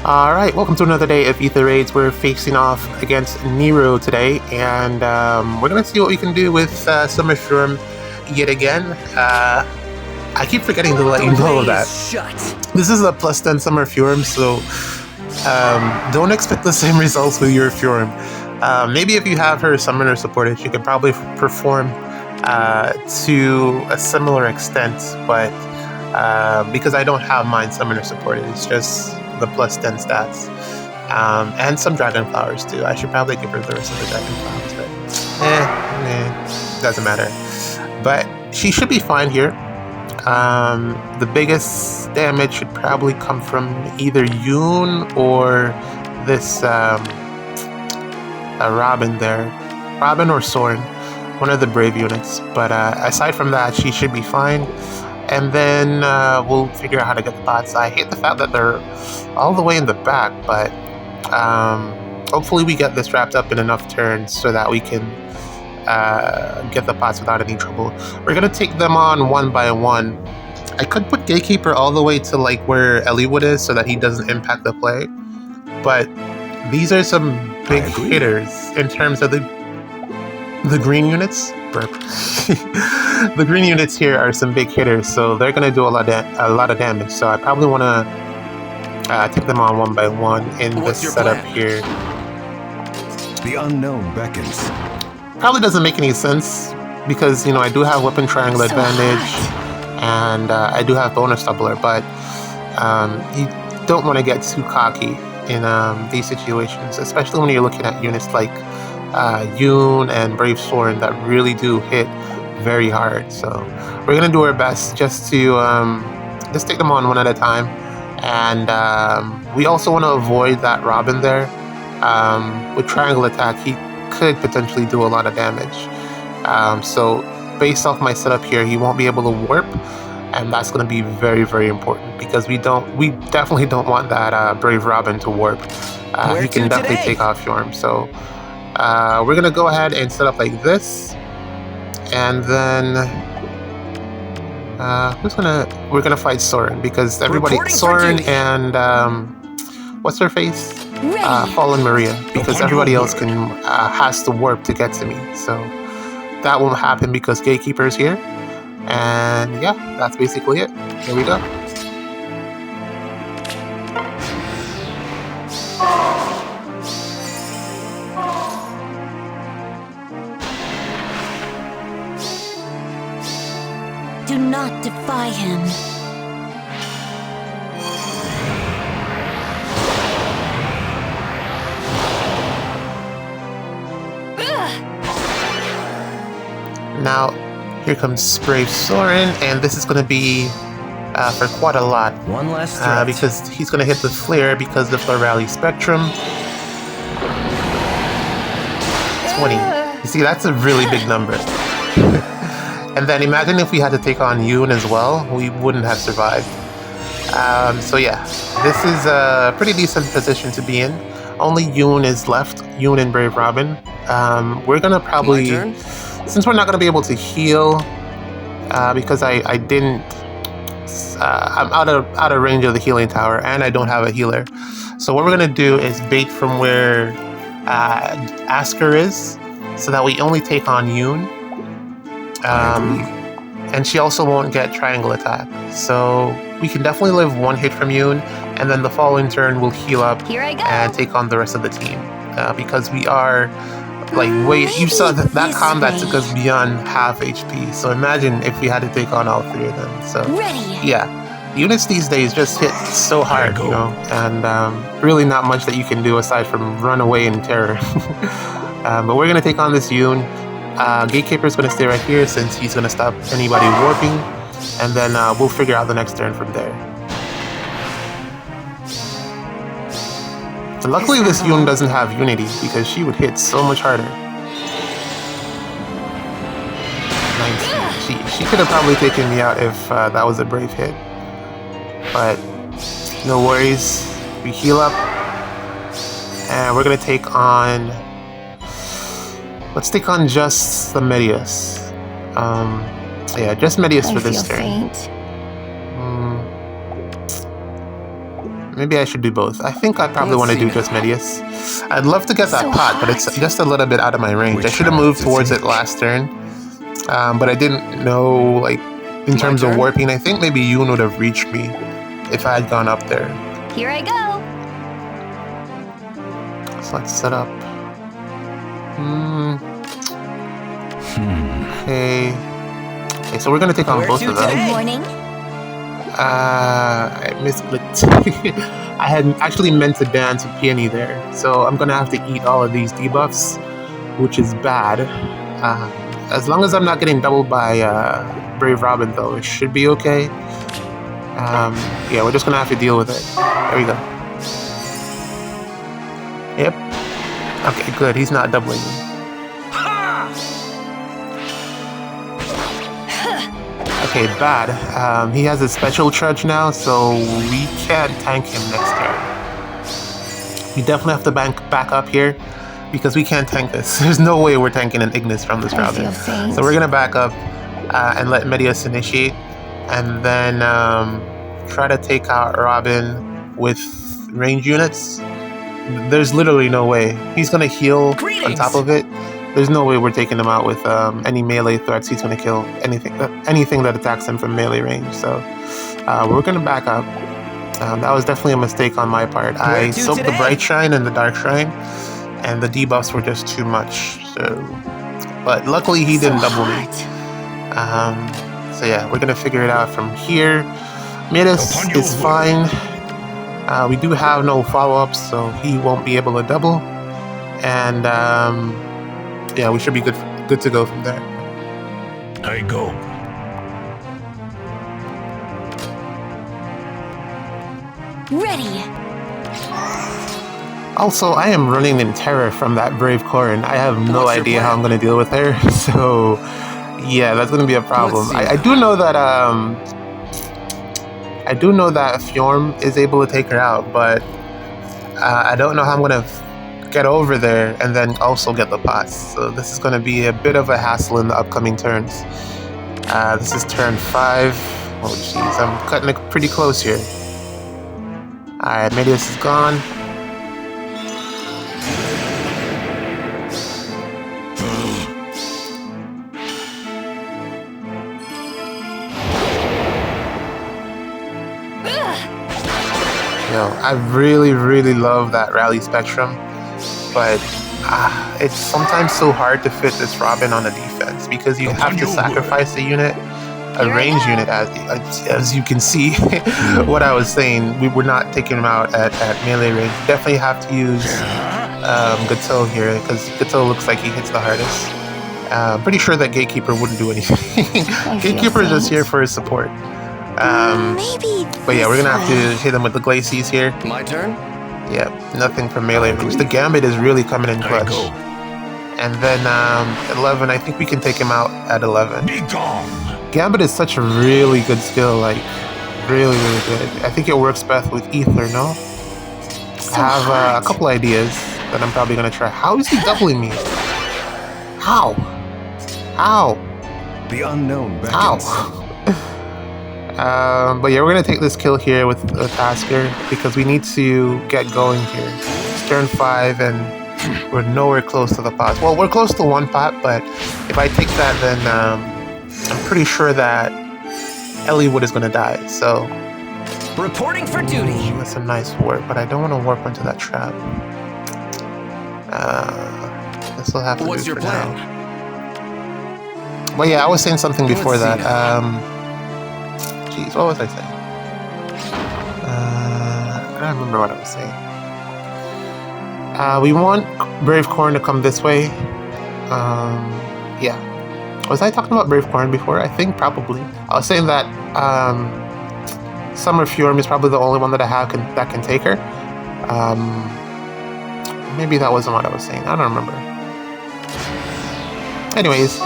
Alright, welcome to another day of Ether Raids. We're facing off against Nero today, and we're going to see what we can do with Summer Storm yet again. I keep forgetting to let you know that. This is a plus 10 Summer Furum, so don't expect the same results with your Furum. Maybe if you have her summoner supported, she could probably perform to a similar extent, but because I don't have mine summoner supported, it's just the plus 10 stats, and some dragon flowers too. I should probably give her the rest of the dragon flowers, but doesn't matter. But she should be fine here. The biggest damage should probably come from either Yoon or this Robin there, Robin or Soren, one of the brave units. But aside from that, she should be fine. And then we'll figure out how to get the bots. I hate the fact that they're all the way in the back, but hopefully we get this wrapped up in enough turns so that we can get the bots without any trouble. We're going to take them on one by one. I could put Gatekeeper all the way to like where Eliwood is so that he doesn't impact the play. But these are some big hitters in terms of the green units. The green units here are some big hitters, so they're going to do a lot of damage. So I probably want to take them on one by one in this setup here. The unknown beckons. Probably doesn't make any sense because I do have weapon triangle advantage, and I do have bonus doubler, but you don't want to get too cocky in these situations, especially when you're looking at units like Yoon and Brave Soren that really do hit very hard. So we're gonna do our best just to just take them on one at a time, and we also want to avoid that Robin there. With triangle attack, he could potentially do a lot of damage. So based off my setup here, he won't be able to warp, and that's going to be very, very important because we definitely don't want that brave Robin to warp. He can definitely take off Yorm. So we're gonna go ahead and set up like this, and then we're gonna fight Soren because Soren and what's her face? Fallen Maria, because everybody else has to warp to get to me. So that won't happen because Gatekeeper is here, and yeah, that's basically it. Here we go. Do not defy him. Now, here comes Brave Soren, and this is going to be for quite a lot. One last threat. Because he's going to hit the flare because of the Rally Spectrum. 20. You see, that's a really big number. And then imagine if we had to take on Yoon as well, we wouldn't have survived. So yeah, this is a pretty decent position to be in. Only Yoon is left, Yoon and Brave Robin. We're gonna probably, since we're not gonna be able to heal, because I'm out of range of the healing tower, and I don't have a healer. So what we're gonna do is bait from where Asker is, so that we only take on Yoon. And she also won't get triangle attack, so we can definitely live one hit from Yoon, and then the following turn we'll heal up and take on the rest of the team, because we are like you saw that combat took us beyond half HP, so imagine if we had to take on all three of them. So yeah, units these days just hit so hard, and really not much that you can do aside from run away in terror. But we're gonna take on this Yoon. Gatekeeper is going to stay right here since he's going to stop anybody warping, and then we'll figure out the next turn from there. And luckily this Yoon doesn't have Unity because she would hit so much harder. 19. She could have probably taken me out if that was a brave hit. But no worries. We heal up, and we're going to take on... Let's take on just the Medius. Yeah, just Medius for this turn. maybe I should do both. I think I probably want to do just Medius. I'd love to get that So pot, but it's just a little bit out of my range. I should have moved towards it last turn, but I didn't know, like, in terms of warping. I think maybe Yoon would have reached me if I had gone up there. Here I go. So let's set up. Okay. Okay, so we're gonna take on both of them. Good morning. I misclicked. I had actually meant to ban to Peony there, so I'm gonna have to eat all of these debuffs, which is bad. As long as I'm not getting doubled by Brave Robin, though, it should be okay. Yeah, we're just gonna have to deal with it. There we go. Yep. Okay, good. He's not doubling me. Okay, bad. He has a special charge now, so we can't tank him next turn. We definitely have to back up here because we can't tank this. There's no way we're tanking an Ignis from this Robin. So we're gonna back up and let Medius initiate, and then try to take out Robin with range units. There's literally no way. He's gonna heal on top of it. There's no way we're taking him out with any melee threats. He's gonna kill anything that attacks him from melee range. So we're gonna back up. That was definitely a mistake on my part. I soaked the Bright Shrine and the Dark Shrine, and the debuffs were just too much. So, but luckily he didn't double me. So yeah, we're gonna figure it out from here. Midas is fine. We do have no follow-ups, so he won't be able to double. And yeah, we should be good to go from there. I go. Ready. Also, I am running in terror from that Brave Corrin. I have no idea how I'm going to deal with her. So, yeah, that's going to be a problem. I do know that Fjorm is able to take her out, but I don't know how I'm going to get over there and then also get the pots. So this is going to be a bit of a hassle in the upcoming turns. This is turn 5. Oh jeez, I'm cutting it pretty close here. Alright, Medius is gone. Yo, I really love that Rally Spectrum, but it's sometimes so hard to fit this Robin on a defense because you have to sacrifice a unit, a range unit, as you can see. What I was saying, we were not taking him out at melee range. Definitely have to use Gateau here because Gateau looks like he hits the hardest. Pretty sure that Gatekeeper wouldn't do anything. Gatekeeper is just here for his support. But yeah, we're gonna have to hit him with the Glacies here. My turn? Yep, nothing from melee range. The Gambit is really coming in clutch. And then 11, I think we can take him out at 11. Be gone. Gambit is such a really good skill, like really good. I think it works best with Ather, no? I have a couple ideas that I'm probably gonna try. How is he doubling me? How? The unknown beckons. But yeah, we're gonna take this kill here with the Tasker because we need to get going here. It's turn 5 and we're nowhere close to the pot. Well, we're close to 1 pot, but if I take that, then I'm pretty sure that Eliwood is gonna die. So reporting for duty. That's a nice warp, but I don't want to warp into that trap. This will have to What's do your for plan? now. Well, yeah, I was saying something before that. Jeez, what was I saying? I don't remember what I was saying. We want Brave Corrin to come this way. Yeah. Was I talking about Brave Corrin before? I think probably. I was saying that Summer Fjorm is probably the only one that I have that can take her. Maybe that wasn't what I was saying. I don't remember. Anyways,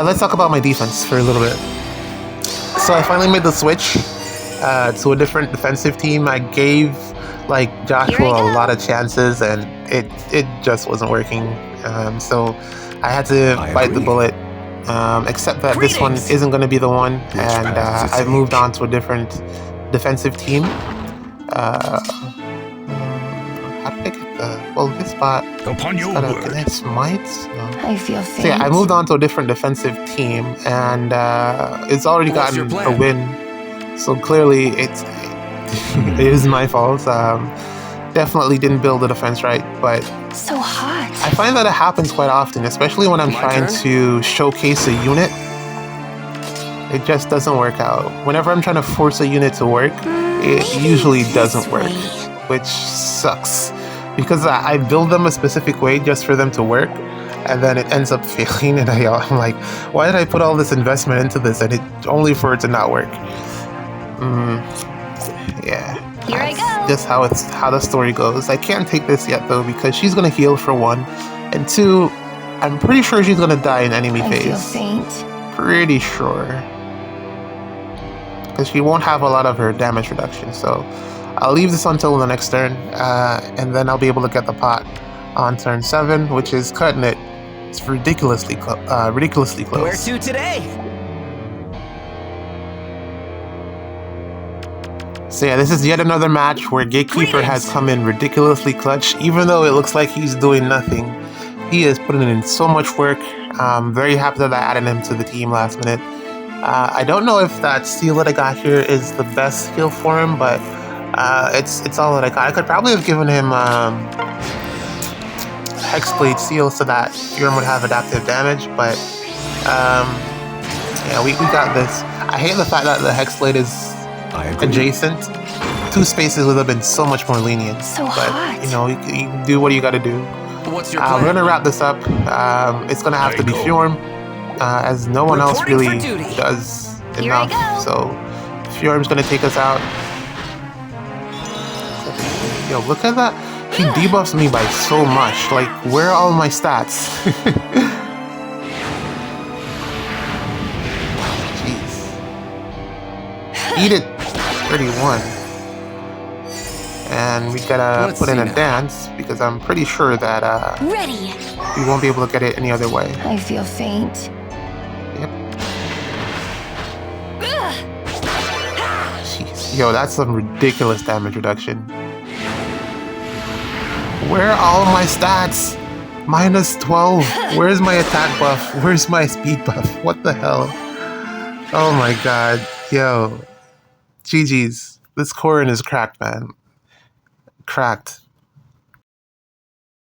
let's talk about my defense for a little bit. So I finally made the switch to a different defensive team. I gave Joshua a lot of chances and it just wasn't working. So I had to bite the bullet. Except that this one isn't going to be the one, and I moved on to a different defensive team. Uh, how did I get the... Well, this bot... Upon your Can word. I smite? No. I feel faint. So yeah, I moved on to a different defensive team, and it's already What's gotten your a plan? win. So clearly, it is my fault. Definitely didn't build the defense right, but So hot. I find that it happens quite often, especially when I'm My trying turn? to showcase a unit. It just doesn't work out. Whenever I'm trying to force a unit to work, it Maybe usually this doesn't work, way. which sucks. Because I build them a specific way just for them to work, and then it ends up failing, and I'm like, why did I put all this investment into this and it only for it to not work? Yeah. Here I That's go. just how the story goes. I can't take this yet though, because she's gonna heal for one, and two, I'm pretty sure she's gonna die in enemy I feel phase. faint. Pretty sure. Because she won't have a lot of her damage reduction, so I'll leave this until the next turn, and then I'll be able to get the pot on turn 7, which is cutting it. It's ridiculously close. Where to today? So yeah, this is yet another match where Gatekeeper has Greetings. come in ridiculously clutch. Even though it looks like he's doing nothing, he is putting in so much work. I'm very happy that I added him to the team last minute. I don't know if that seal that I got here is the best skill for him, but it's all that I got. I could probably have given him Hexblade seal so that Fury would have adaptive damage, but yeah, we got this. I hate the fact that the Hexblade is I agree. adjacent. 2 spaces would have been so much more lenient. So but hot. you know, you do what you got to do. What's your We're plan? gonna wrap this up. It's gonna have to be I go. Fjorm, as no one else Reporting for really duty. does Here I enough. go. So Fjorm's gonna take us out. Yo, look at that. He debuffs me by so much. Like, where are all my stats? Jeez. Eat it. 31. And we gotta Let's put in see a now. dance because I'm pretty sure that Ready. we won't be able to get it any other way. I feel faint. Yep. Jeez. Yo, that's some ridiculous damage reduction. Where are all my stats? Minus 12. Where's my attack buff? Where's my speed buff? What the hell? Oh my god. Yo. GG's. This Corrin is cracked, man. Cracked.